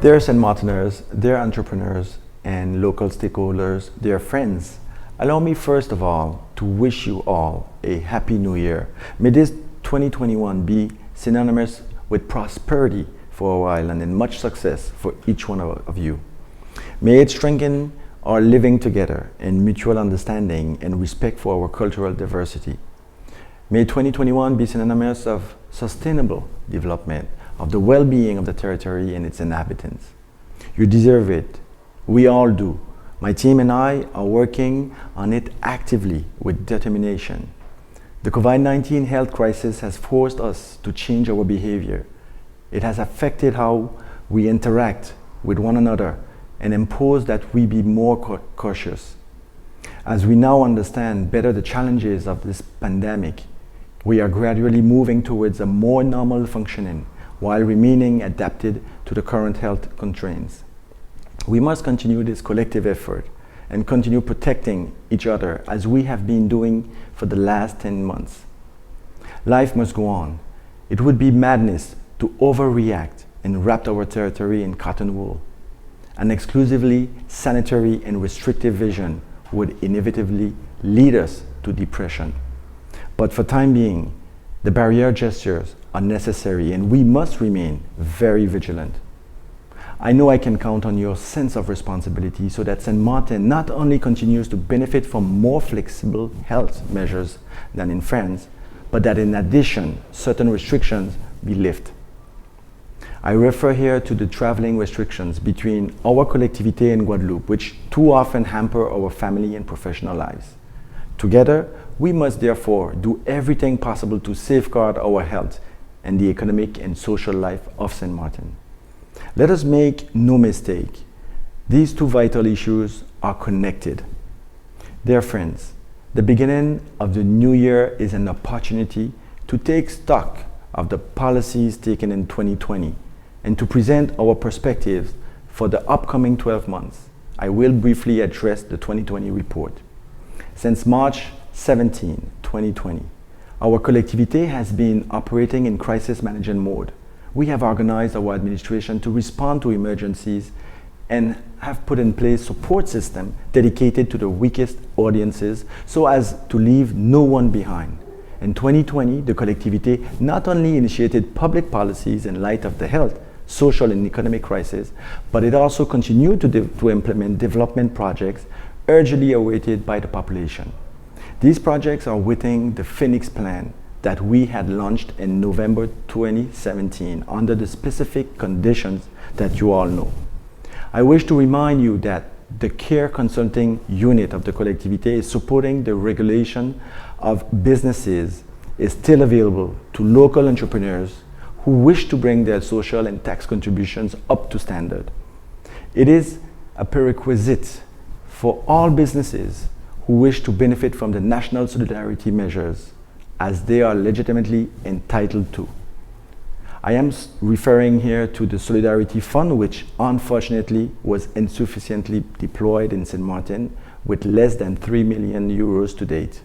Dear Saint-Martiners, dear entrepreneurs and local stakeholders, dear friends, allow me first of all to wish you all a happy new year. May this 2021 be synonymous with prosperity for our island and much success for each one of you. May it strengthen our living together in mutual understanding and respect for our cultural diversity. May 2021 be synonymous of sustainable development, of the well-being of the territory and its inhabitants. You deserve it. We all do. My team and I are working on it actively with determination. The COVID-19 health crisis has forced us to change our behavior. It has affected how we interact with one another and imposed that we be more cautious. As we now understand better the challenges of this pandemic, we are gradually moving towards a more normal functioning while remaining adapted to the current health constraints. We must continue this collective effort and continue protecting each other as we have been doing for the last 10 months. Life must go on. It would be madness to overreact and wrap our territory in cotton wool. An exclusively sanitary and restrictive vision would inevitably lead us to depression. But for time being, the barrier gestures are necessary and we must remain very vigilant. I know I can count on your sense of responsibility so that Saint-Martin not only continues to benefit from more flexible health measures than in France, but that in addition, certain restrictions be lifted. I refer here to the traveling restrictions between our collectivité and Guadeloupe, which too often hamper our family and professional lives. Together, we must therefore do everything possible to safeguard our health and the economic and social life of Saint-Martin. Let us make no mistake, these two vital issues are connected. Dear friends, the beginning of the new year is an opportunity to take stock of the policies taken in 2020 and to present our perspectives for the upcoming 12 months. I will briefly address the 2020 report. Since March 17, 2020, our collectivité has been operating in crisis management mode. We have organized our administration to respond to emergencies and have put in place support system dedicated to the weakest audiences so as to leave no one behind. In 2020, the collectivité not only initiated public policies in light of the health, social and economic crisis, but it also continued to implement development projects urgently awaited by the population. These projects are within the Phoenix Plan that we had launched in November 2017 under the specific conditions that you all know. I wish to remind you that the care consulting unit of the collectivité is supporting the regulation of businesses is still available to local entrepreneurs who wish to bring their social and tax contributions up to standard. It is a prerequisite for all businesses who wish to benefit from the national solidarity measures as they are legitimately entitled to. I am referring here to the Solidarity Fund, which unfortunately was insufficiently deployed in Saint-Martin with less than 3 million euros to date.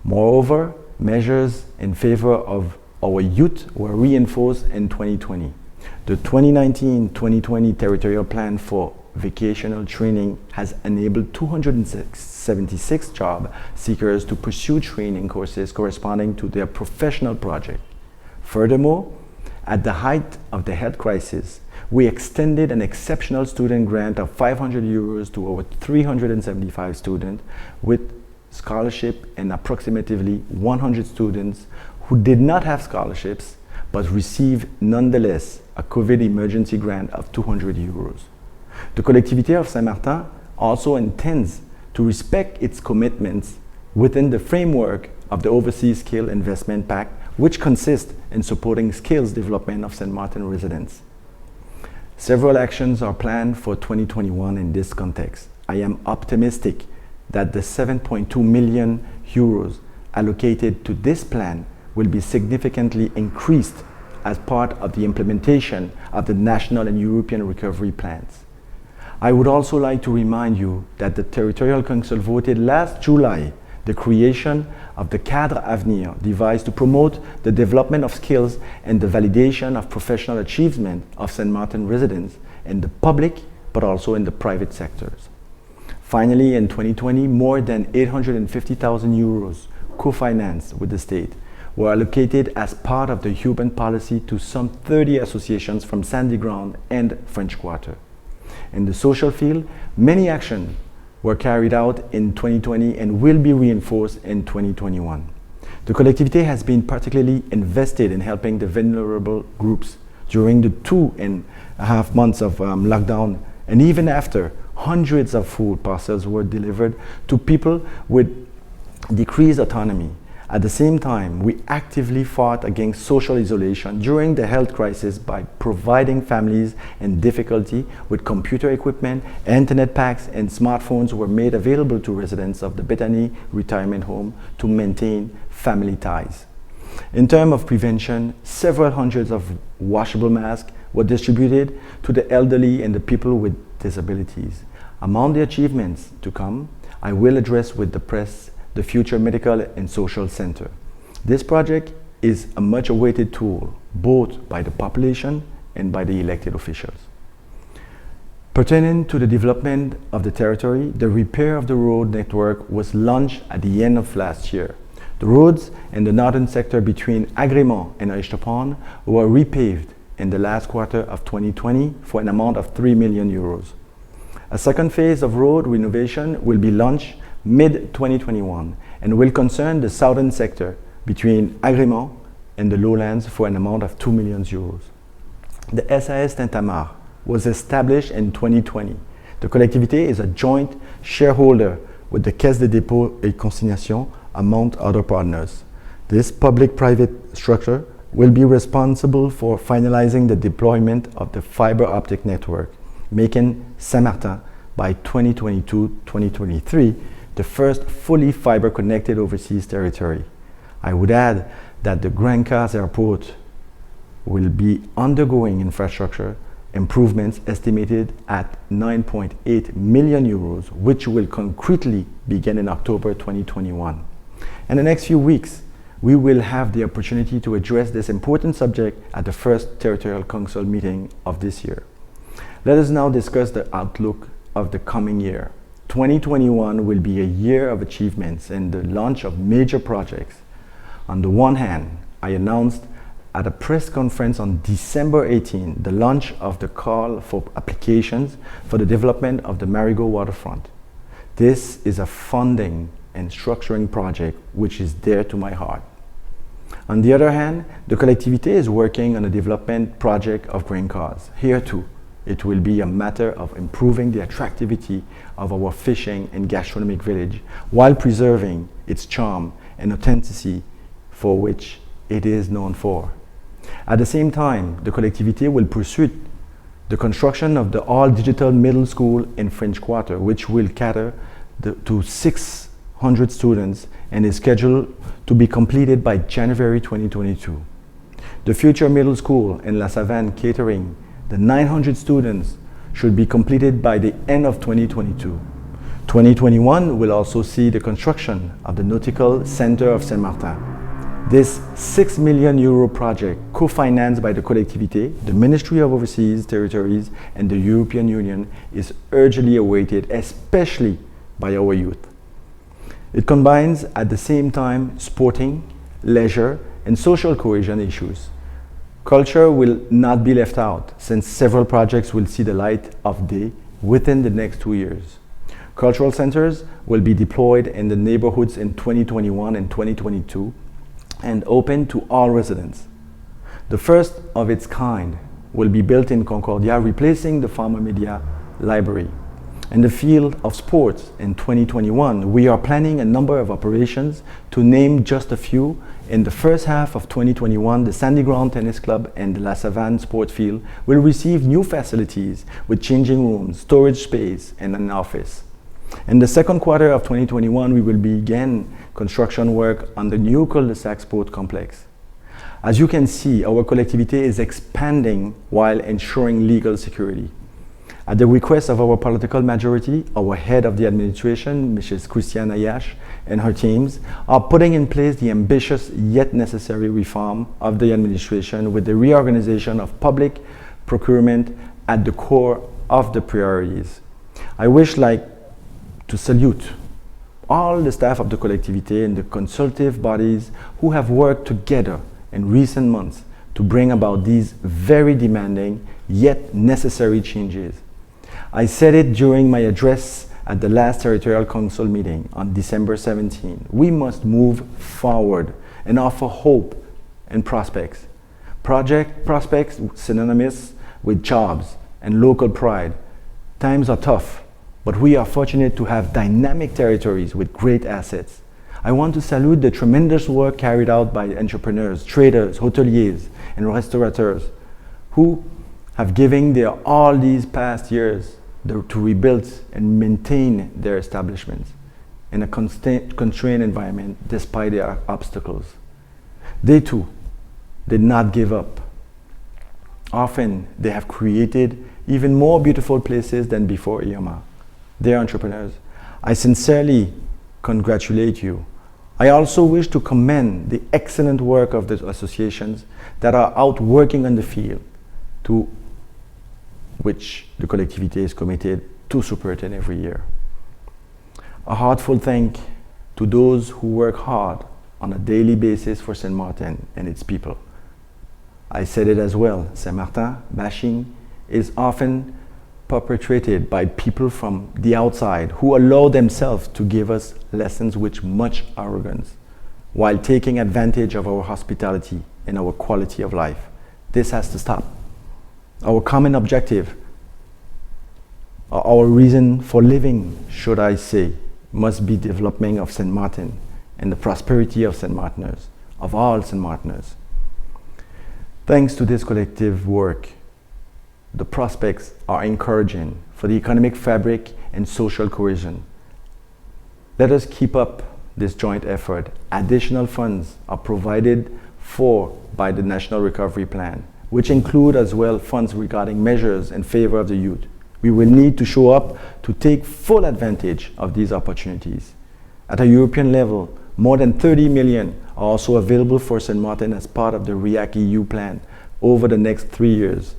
Moreover, measures in favor of our youth were reinforced in 2020. The 2019-2020 Territorial Plan for Vocational Training has enabled 276 job seekers to pursue training courses corresponding to their professional project. Furthermore, at the height of the health crisis, we extended an exceptional student grant of 500 euros to over 375 students with scholarship and approximately 100 students who did not have scholarships but received nonetheless a COVID emergency grant of 200 euros. The collectivité of Saint-Martin also intends to respect its commitments within the framework of the Overseas Skill Investment Pact, which consists in supporting skills development of Saint-Martin residents. Several actions are planned for 2021 in this context. I am optimistic that the 7.2 million euros allocated to this plan will be significantly increased as part of the implementation of the national and European recovery plans. I would also like to remind you that the Territorial Council voted last July the creation of the Cadre Avenir device to promote the development of skills and the validation of professional achievement of Saint-Martin residents in the public but also in the private sectors. Finally, in 2020, more than 850,000 euros co-financed with the state were allocated as part of the urban policy to some 30 associations from Sandy Ground and French Quarter. In the social field, many actions were carried out in 2020 and will be reinforced in 2021. The Collectivité has been particularly invested in helping the vulnerable groups during the 2.5 months of lockdown, and even after, hundreds of food parcels were delivered to people with decreased autonomy. At the same time, we actively fought against social isolation during the health crisis by providing families in difficulty with computer equipment, internet packs, and smartphones were made available to residents of the Bethany retirement home to maintain family ties. In terms of prevention, several hundreds of washable masks were distributed to the elderly and the people with disabilities. Among the achievements to come, I will address with the press the future medical and social center. This project is a much awaited tool, both by the population and by the elected officials. Pertaining to the development of the territory, the repair of the road network was launched at the end of last year. The roads in the northern sector between Agrément and Oichtepon were repaved in the last quarter of 2020 for an amount of 3 million euros. A second phase of road renovation will be launched mid-2021 and will concern the southern sector between Agrément and the lowlands for an amount of 2 million euros. The SAS Saint-Amart was established in 2020. The Collectivité is a joint shareholder with the Caisse de dépôt et consignation, among other partners. This public-private structure will be responsible for finalizing the deployment of the fiber optic network, making Saint-Martin by 2022-2023 the first fully fiber-connected overseas territory. I would add that the Grand Cars Airport will be undergoing infrastructure improvements estimated at 9.8 million euros, which will concretely begin in October 2021. In the next few weeks, we will have the opportunity to address this important subject at the first Territorial Council meeting of this year. Let us now discuss the outlook of the coming year. 2021 will be a year of achievements and the launch of major projects. On the one hand, I announced at a press conference on December 18 the launch of the call for applications for the development of the Marigot waterfront. This is a funding and structuring project which is dear to my heart. On the other hand, the Collectivité is working on a development project of grain cars. Here too, it will be a matter of improving the attractivity of our fishing and gastronomic village while preserving its charm and authenticity for which it is known for. At the same time, the Collectivité will pursue the construction of the all-digital middle school in French Quarter, which will cater to 600 students and is scheduled to be completed by January 2022. The future middle school in La Savane catering the 900 students should be completed by the end of 2022. 2021 will also see the construction of the Nautical Center of Saint-Martin. This 6 million euro project, co-financed by the Collectivité, the Ministry of Overseas Territories and the European Union, is urgently awaited, especially by our youth. It combines at the same time sporting, leisure, and social cohesion issues. Culture will not be left out, since several projects will see the light of day within the next 2 years. Cultural centers will be deployed in the neighborhoods in 2021 and 2022 and open to all residents. The first of its kind will be built in Concordia, replacing the former media library. In the field of sports in 2021, we are planning a number of operations. To name just a few, in the first half of 2021, the Sandy Ground Tennis Club and the La Savane Sport Field will receive new facilities with changing rooms, storage space, and an office. In the second quarter of 2021, we will begin construction work on the new cul-de-sac sport complex. As you can see, our Collectivité is expanding while ensuring legal security. At the request of our political majority, our head of the administration, Mrs. Christiane Ayash, and her teams are putting in place the ambitious yet necessary reform of the administration with the reorganization of public procurement at the core of the priorities. I wish to salute all the staff of the Collectivité and the consultative bodies who have worked together in recent months to bring about these very demanding yet necessary changes. I said it during my address at the last Territorial Council meeting on December 17. We must move forward and offer hope and prospects. Prospects synonymous with jobs and local pride. Times are tough, but we are fortunate to have dynamic territories with great assets. I want to salute the tremendous work carried out by entrepreneurs, traders, hoteliers, and restaurateurs who have given their all these past years to rebuild and maintain their establishments in a constrained environment despite their obstacles. They too did not give up. Often they have created even more beautiful places than before Irma. Dear entrepreneurs, I sincerely congratulate you. I also wish to commend the excellent work of the associations that are out working on the field, to which the Collectivité is committed to supporting every year. A heartfelt thank to those who work hard on a daily basis for Saint-Martin and its people. I said it as well, Saint-Martin bashing is often perpetrated by people from the outside who allow themselves to give us lessons with much arrogance while taking advantage of our hospitality and our quality of life. This has to stop. Our common objective, or our reason for living, should I say, must be development of Saint-Martin and the prosperity of Saint-Martiners, of all Saint-Martiners. Thanks to this collective work, the prospects are encouraging for the economic fabric and social cohesion. Let us keep up this joint effort. Additional funds are provided for by the National Recovery Plan, which include as well funds regarding measures in favor of the youth. We will need to show up to take full advantage of these opportunities. At a European level, more than 30 million are also available for Saint-Martin as part of the REACT EU plan over the next 3 years,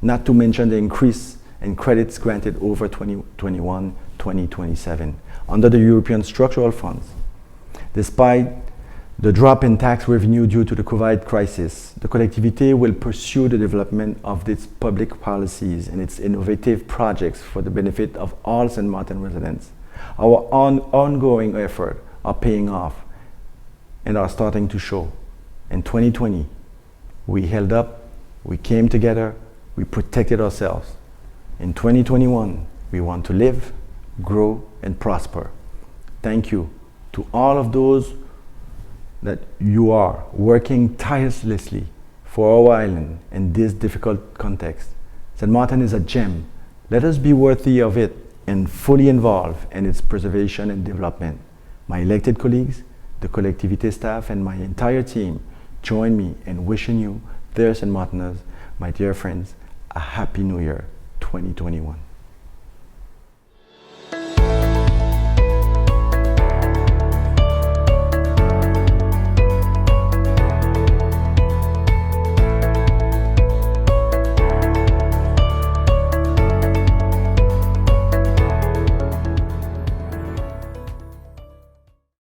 not to mention the increase in credits granted over 2021-2027 under the European structural funds. Despite the drop in tax revenue due to the COVID crisis, the Collectivité will pursue the development of its public policies and its innovative projects for the benefit of all Saint-Martin residents. Our ongoing efforts are paying off and are starting to show. In 2020, we held up, we came together, we protected ourselves. In 2021, we want to live, grow, and prosper. Thank you to all of those that you are working tirelessly for our island in this difficult context. Saint-Martin is a gem. Let us be worthy of it and fully involved in its preservation and development. My elected colleagues, the Collectivité staff, and my entire team join me in wishing you, dear Saint-Martiners, my dear friends, a Happy New Year 2021.